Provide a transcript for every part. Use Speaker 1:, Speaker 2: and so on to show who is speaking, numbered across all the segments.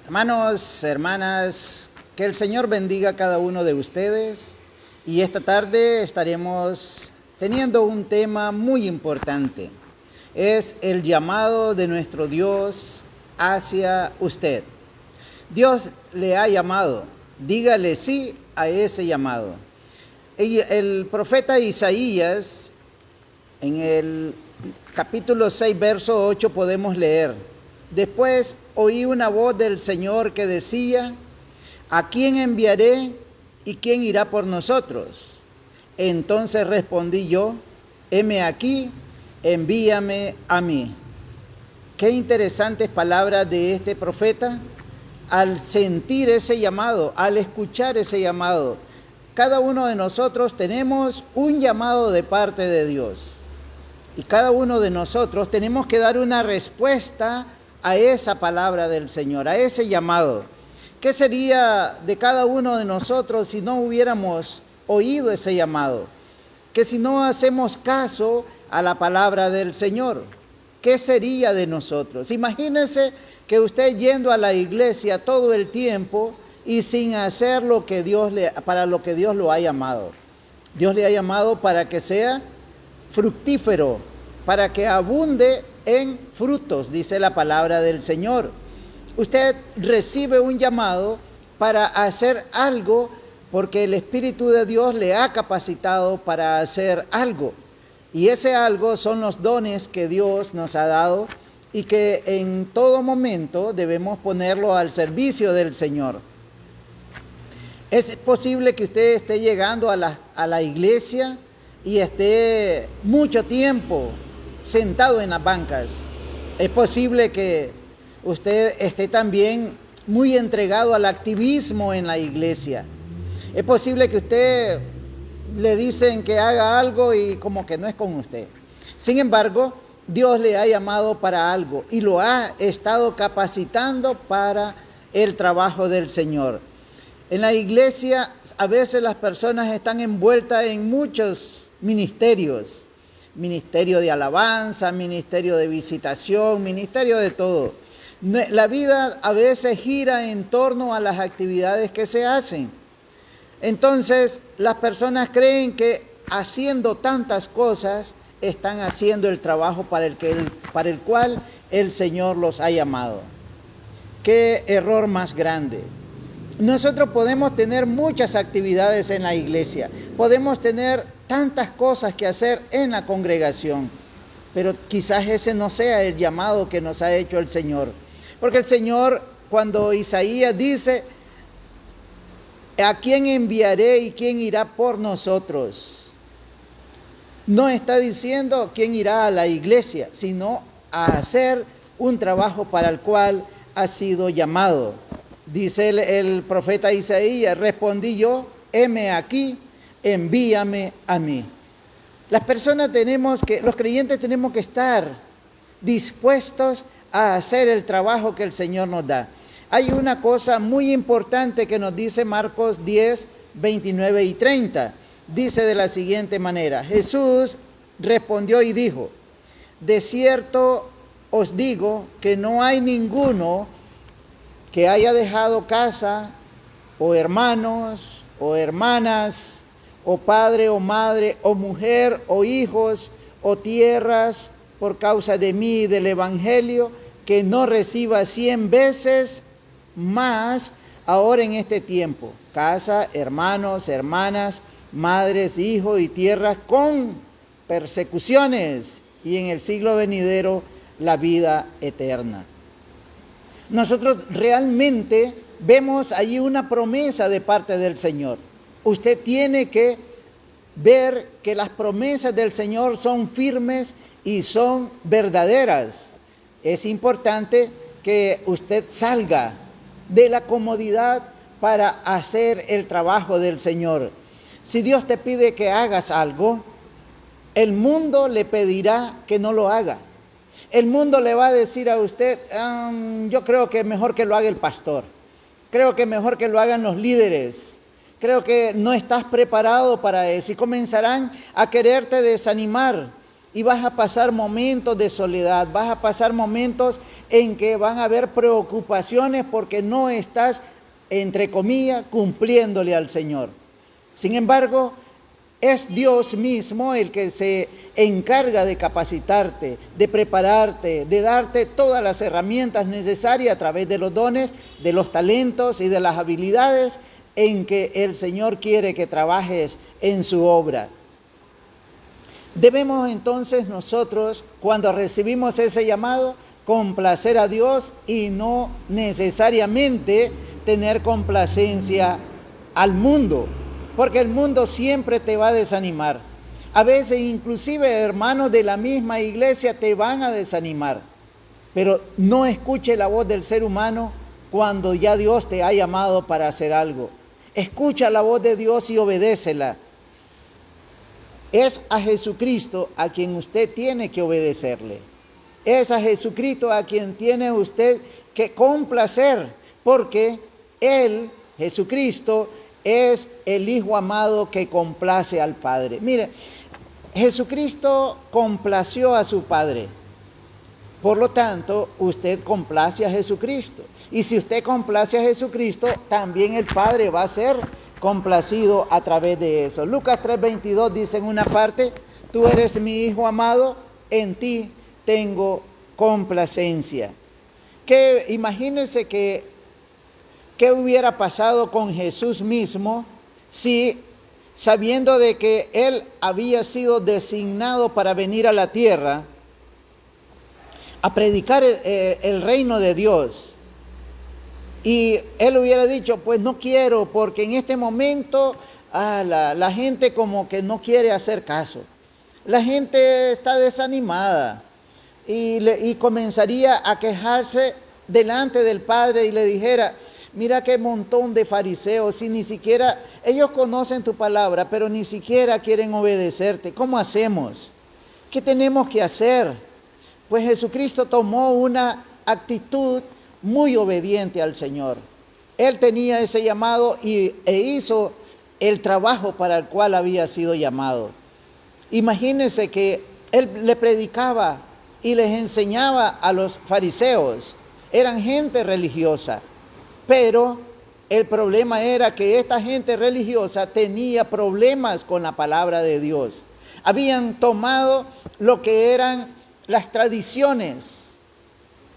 Speaker 1: Hermanos, hermanas, que el Señor bendiga a cada uno de ustedes. Y esta tarde estaremos teniendo un tema muy importante. Es el llamado de nuestro Dios hacia usted. Dios le ha llamado. Dígale sí a ese llamado. El profeta Isaías, en el capítulo 6, verso 8, podemos leer: Después oí una voz del Señor que decía: ¿A quién enviaré y quién irá por nosotros? Entonces respondí yo: heme aquí, envíame a mí. Qué interesantes palabras de este profeta. Al sentir ese llamado, al escuchar ese llamado, cada uno de nosotros tenemos un llamado de parte de Dios. Y cada uno de nosotros tenemos que dar una respuesta a esa palabra del Señor, a ese llamado. ¿Qué sería de cada uno de nosotros si no hubiéramos oído ese llamado? Que si no hacemos caso a la palabra del Señor, ¿qué sería de nosotros? Imagínese que usted yendo a la iglesia todo el tiempo y sin hacer para lo que Dios lo ha llamado. Dios le ha llamado para que sea fructífero, para que abunde en frutos, dice la palabra del Señor. Usted recibe un llamado para hacer algo porque el Espíritu de Dios le ha capacitado para hacer algo. Y ese algo son los dones que Dios nos ha dado y que en todo momento debemos ponerlo al servicio del Señor. Es posible que usted esté llegando a la iglesia y esté mucho tiempo sentado en las bancas. Es posible que usted esté también muy entregado al activismo en la iglesia. Es posible que usted le dicen que haga algo y como que no es con usted. Sin embargo, Dios le ha llamado para algo y lo ha estado capacitando para el trabajo del Señor. En la iglesia a veces las personas están envueltas en muchos ministerios. Ministerio de alabanza, ministerio de visitación, ministerio de todo. La vida a veces gira en torno a las actividades que se hacen. Entonces las personas creen que haciendo tantas cosas están haciendo el trabajo para el cual el Señor los ha llamado. ¡Qué error más grande! Nosotros podemos tener muchas actividades en la iglesia, podemos tener tantas cosas que hacer en la congregación, pero quizás ese no sea el llamado que nos ha hecho el Señor. Porque el Señor, cuando Isaías dice: ¿a quién enviaré y quién irá por nosotros? No está diciendo quién irá a la iglesia, sino a hacer un trabajo para el cual ha sido llamado. Dice el profeta Isaías: respondí yo, heme aquí, envíame a mí. Los creyentes tenemos que estar dispuestos a hacer el trabajo que el Señor nos da. Hay una cosa muy importante que nos dice Marcos 10, 29 y 30. Dice de la siguiente manera: Jesús respondió y dijo: de cierto os digo que no hay ninguno que haya dejado casa, o hermanos, o hermanas, o padre, o madre, o mujer, o hijos, o tierras, por causa de mí y del Evangelio, que no reciba 100 veces más ahora en este tiempo. Casa, hermanos, hermanas, madres, hijos y tierras, con persecuciones, y en el siglo venidero la vida eterna. Nosotros realmente vemos allí una promesa de parte del Señor. Usted tiene que ver que las promesas del Señor son firmes y son verdaderas. Es importante que usted salga de la comodidad para hacer el trabajo del Señor. Si Dios te pide que hagas algo, el mundo le pedirá que no lo haga. El mundo le va a decir a usted: yo creo que mejor que lo haga el pastor. Creo que mejor que lo hagan los líderes. Creo que no estás preparado para eso. Y comenzarán a quererte desanimar. y vas a pasar momentos de soledad, vas a pasar momentos en que van a haber preocupaciones porque no estás, entre comillas, cumpliéndole al Señor. Sin embargo, es Dios mismo el que se encarga de capacitarte, de prepararte, de darte todas las herramientas necesarias a través de los dones, de los talentos y de las habilidades en que el Señor quiere que trabajes en su obra. Debemos entonces nosotros, cuando recibimos ese llamado, complacer a Dios y no necesariamente tener complacencia al mundo, porque el mundo siempre te va a desanimar. A veces inclusive hermanos de la misma iglesia te van a desanimar, pero no escuche la voz del ser humano cuando ya Dios te ha llamado para hacer algo. Escucha la voz de Dios y obedécela. Es a Jesucristo a quien usted tiene que obedecerle. Es a Jesucristo a quien tiene usted que complacer, porque Él, Jesucristo, es el Hijo amado que complace al Padre. Mire, Jesucristo complació a su Padre. Por lo tanto, usted complace a Jesucristo. Y si usted complace a Jesucristo, también el Padre va a ser complacido a través de eso. Lucas 3:22 dice en una parte: tú eres mi Hijo amado, en ti tengo complacencia. Imagínense qué hubiera pasado con Jesús mismo si, sabiendo de que Él había sido designado para venir a la tierra a predicar el reino de Dios, y Él hubiera dicho, pues no quiero, porque en este momento la gente como que no quiere hacer caso. La gente está desanimada y comenzaría a quejarse delante del Padre y le dijera, mira qué montón de fariseos, si ni siquiera, ellos conocen tu palabra, pero ni siquiera quieren obedecerte. ¿Cómo hacemos? ¿Qué tenemos que hacer? Pues Jesucristo tomó una actitud muy obediente al Señor. Él tenía ese llamado e hizo el trabajo para el cual había sido llamado. Imagínense que Él le predicaba y les enseñaba a los fariseos. Eran gente religiosa, pero el problema era que esta gente religiosa tenía problemas con la palabra de Dios. Habían tomado lo que eran las tradiciones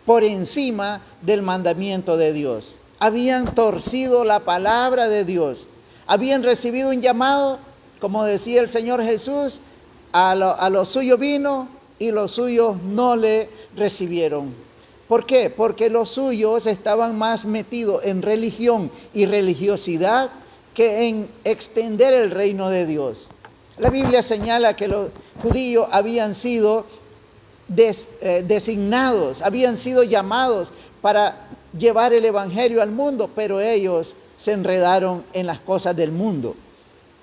Speaker 1: por encima del mandamiento de Dios. Habían torcido la palabra de Dios. Habían recibido un llamado, como decía el Señor Jesús, a lo suyo vino y los suyos no le recibieron. ¿Por qué? Porque los suyos estaban más metidos en religión y religiosidad que en extender el reino de Dios. La Biblia señala que los judíos habían sido designados, habían sido llamados para llevar el evangelio al mundo, pero ellos se enredaron en las cosas del mundo.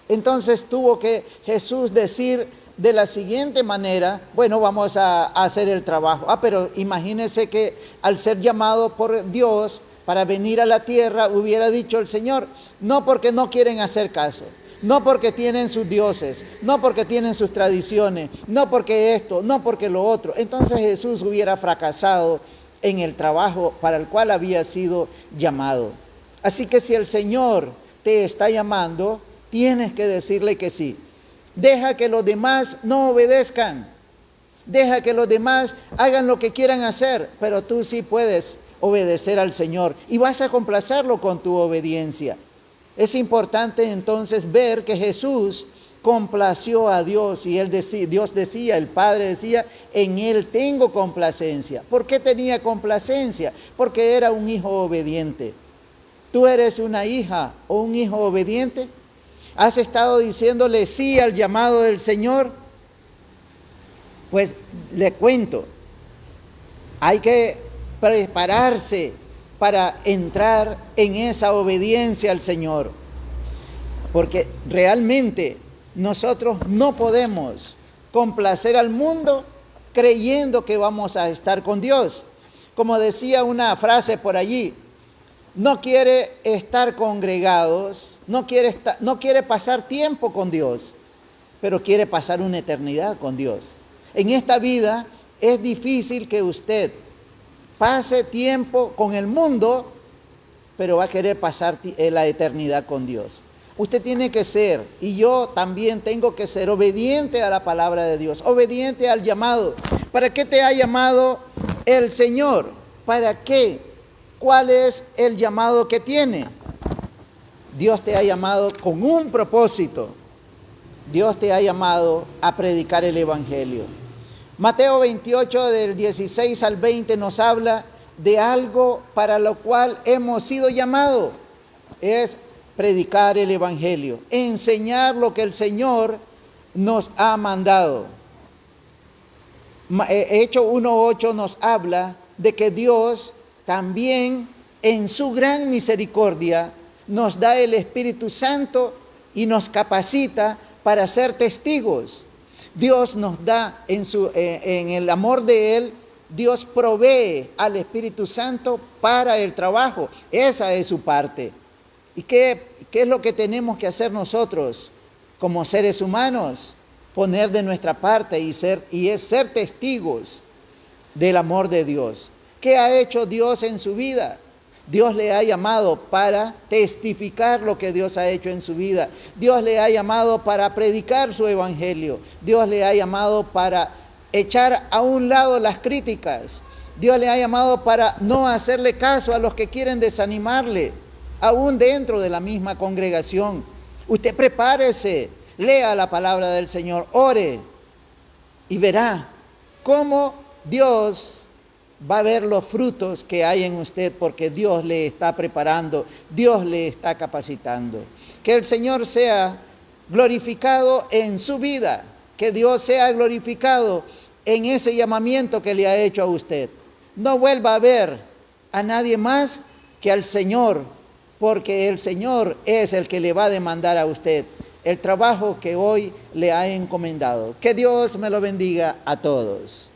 Speaker 1: Entonces tuvo que Jesús decir de la siguiente manera, bueno, vamos a hacer el trabajo. Pero imagínense que al ser llamado por Dios para venir a la tierra, hubiera dicho el Señor, no porque no quieren hacer caso, no porque tienen sus dioses, no porque tienen sus tradiciones, no porque esto, no porque lo otro. Entonces Jesús hubiera fracasado en el trabajo para el cual había sido llamado. Así que si el Señor te está llamando, tienes que decirle que sí. Deja que los demás no obedezcan. Deja que los demás hagan lo que quieran hacer, pero tú sí puedes obedecer al Señor y vas a complacerlo con tu obediencia. Es importante entonces ver que Jesús complació a Dios y Dios decía, el Padre decía, en Él tengo complacencia. ¿Por qué tenía complacencia? Porque era un hijo obediente. ¿Tú eres una hija o un hijo obediente? ¿Has estado diciéndole sí al llamado del Señor? Pues le cuento, hay que prepararse para entrar en esa obediencia al Señor. Porque realmente nosotros no podemos complacer al mundo creyendo que vamos a estar con Dios. Como decía una frase por allí, no quiere estar congregados, no quiere pasar tiempo con Dios, pero quiere pasar una eternidad con Dios. En esta vida es difícil que usted pase tiempo con el mundo, pero va a querer pasar la eternidad con Dios. Usted tiene que ser, y yo también tengo que ser, obediente a la palabra de Dios, obediente al llamado. ¿Para qué te ha llamado el Señor? ¿Para qué? ¿Cuál es el llamado que tiene? Dios te ha llamado con un propósito. Dios te ha llamado a predicar el Evangelio. Mateo 28, del 16 al 20, nos habla de algo para lo cual hemos sido llamados. Es predicar el Evangelio, enseñar lo que el Señor nos ha mandado. Hechos 1:8 nos habla de que Dios también en su gran misericordia nos da el Espíritu Santo y nos capacita para ser testigos. Dios nos da en el amor de Él, Dios provee al Espíritu Santo para el trabajo. Esa es su parte. ¿Y qué es lo que tenemos que hacer nosotros como seres humanos? Poner de nuestra parte y es ser testigos del amor de Dios. ¿Qué ha hecho Dios en su vida? Dios le ha llamado para testificar lo que Dios ha hecho en su vida. Dios le ha llamado para predicar su evangelio. Dios le ha llamado para echar a un lado las críticas. Dios le ha llamado para no hacerle caso a los que quieren desanimarle, aún dentro de la misma congregación. Usted prepárese, lea la palabra del Señor, ore y verá cómo Dios va a ver los frutos que hay en usted, porque Dios le está preparando, Dios le está capacitando. Que el Señor sea glorificado en su vida, que Dios sea glorificado en ese llamamiento que le ha hecho a usted. No vuelva a ver a nadie más que al Señor, porque el Señor es el que le va a demandar a usted el trabajo que hoy le ha encomendado. Que Dios me lo bendiga a todos.